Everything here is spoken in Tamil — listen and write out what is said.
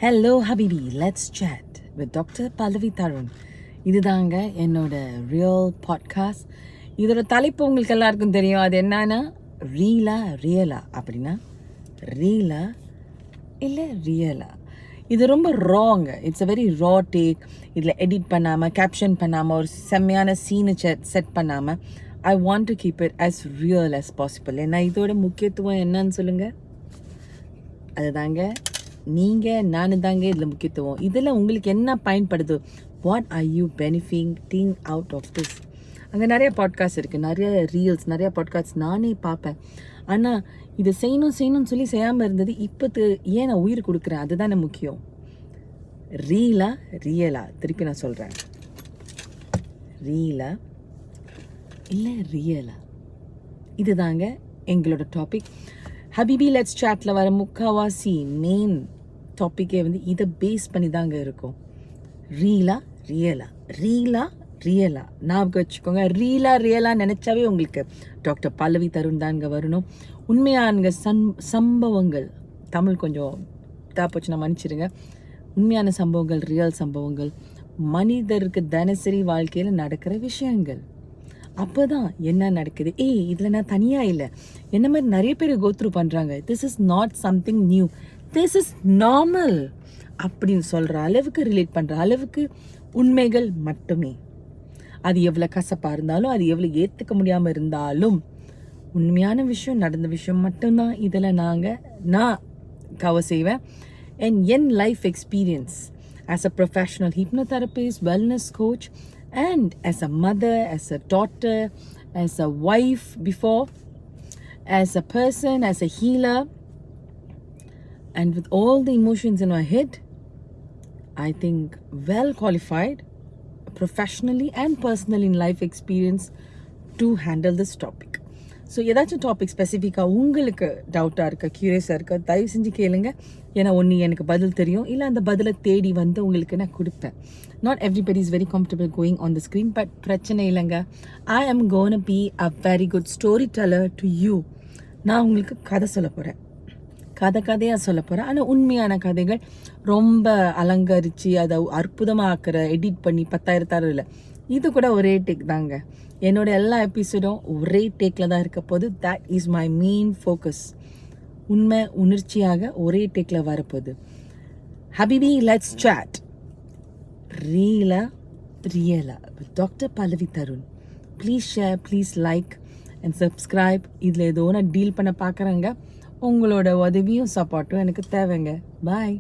ஹலோ ஹபிபி, let's chat with doctor Pallavi Tarun. இதுதாங்க என்னோட ரியல் பாட்காஸ்ட். இதோட தலைப்பு உங்களுக்கு எல்லாருக்கும் தெரியும். அது என்னன்னா ரியலா அப்படின்னா ரீலா இல்லை ரியலா. இது ரொம்ப ராங்க. It's a very raw take. இதில் எடிட் பண்ணாமல், கேப்ஷன் பண்ணாமல், ஒரு செம்மையான சீனு செட் பண்ணாமல் I want to keep it as real as possible. ஏன்னா இதோட முக்கியத்துவம் என்னன்னு சொல்லுங்கள். அதுதாங்க நீங்கள் நானும் தாங்க இதில் முக்கியத்துவம். இதில் உங்களுக்கு என்ன பயன்படுது? What are you benefiting out of this? அங்கே நிறைய பாட்காஸ்ட் இருக்குது, நிறைய ரீல்ஸ், நிறைய பாட்காஸ்ட் நானே பார்ப்பேன். ஆனால் இதை செய்யணும்னு சொல்லி செய்யாமல் இருந்தது இப்போது ஏன் நான் உயிர் கொடுக்குறேன், அதுதானே முக்கியம். ரியலா திருப்பி நான் சொல்கிறேன், ரீலா இல்லை ரியலா, இதுதாங்க எங்களோட டாபிக். ஹபிபி லெட்ஸ் சாட்டில் வர முக்காவாசி மெயின் டாப்பிக்கே இதை பேஸ் பண்ணி தாங்க இருக்கும். ரீலா ஞாபகம் வச்சுக்கோங்க. ரியலா நினச்சாவே உங்களுக்கு டாக்டர் பல்லவி தருண் தாங்க வரணும். உண்மையான சம்பவங்கள், தமிழ் கொஞ்சம் தாப்போச்சுன்னா மன்னிச்சிடுங்க. உண்மையான சம்பவங்கள், ரியல் சம்பவங்கள், மனிதருக்கு தினசரி வாழ்க்கையில் நடக்கிற விஷயங்கள். அப்போ தான் என்ன நடக்குது, இதில் நான் தனியாக இல்லை, என்ன மாதிரி நிறைய பேர் கோத்ரூ பண்ணுறாங்க, this is not something new, this is normal அப்படின்னு சொல்கிற அளவுக்கு, ரிலேட் பண்ணுற அளவுக்கு உண்மைகள் மட்டுமே. அது எவ்வளோ கசப்பாக இருந்தாலும், அது எவ்வளோ ஏற்றுக்க முடியாமல் இருந்தாலும், உண்மையான விஷயம், நடந்த விஷயம் மட்டும்தான் இதில் நான் கவர் செய்வேன். என் life experience as a professional hypnotherapist, wellness coach, and as a mother, as a daughter, as a wife before, as a person, as a healer, and with all the emotions in my head, I think well qualified professionally and personally in life experience to handle this topic. So ஏதாச்சும் டாபிக் ஸ்பெசிஃபிக்காக உங்களுக்கு டவுட்டாக இருக்க, க்யூரியஸாக இருக்க, தயவு செஞ்சு கேளுங்க. ஏன்னா ஒன்று எனக்கு பதில் தெரியும், இல்லை அந்த பதிலை தேடி உங்களுக்கு நான் கொடுப்பேன். Not everybody is very comfortable going on the screen, but பிரச்சனை இல்லைங்க. ஐ ஆம் gonna be a very good story teller to you. நான் உங்களுக்கு கதை சொல்ல போகிறேன், கதையாக சொல்ல போகிறேன். ஆனால் உண்மையான கதைகள், ரொம்ப அலங்கரித்து அதை அற்புதமாக ஆக்கிற, எடிட் பண்ணி 10,000 இல்லை. இது கூட ஒரே டேக் தாங்க. என்னோட எல்லா எபிசோடும் ஒரே டேக்கில் தான் இருக்க போது. That is my main focus. உண்மை உணர்ச்சியாக ஒரே டேக்கில் வரப்போகுது. ஹபிபி லெட்ஸ் சாட் ரியலா with doctor Pallavi Tarun. Please share, please like and subscribe. இதில் ஏதோ நான் டீல் பண்ண பார்க்குறேங்க. உங்களோட உதவியும் சப்போர்ட்டும் எனக்கு தேவைங்க. பாய்.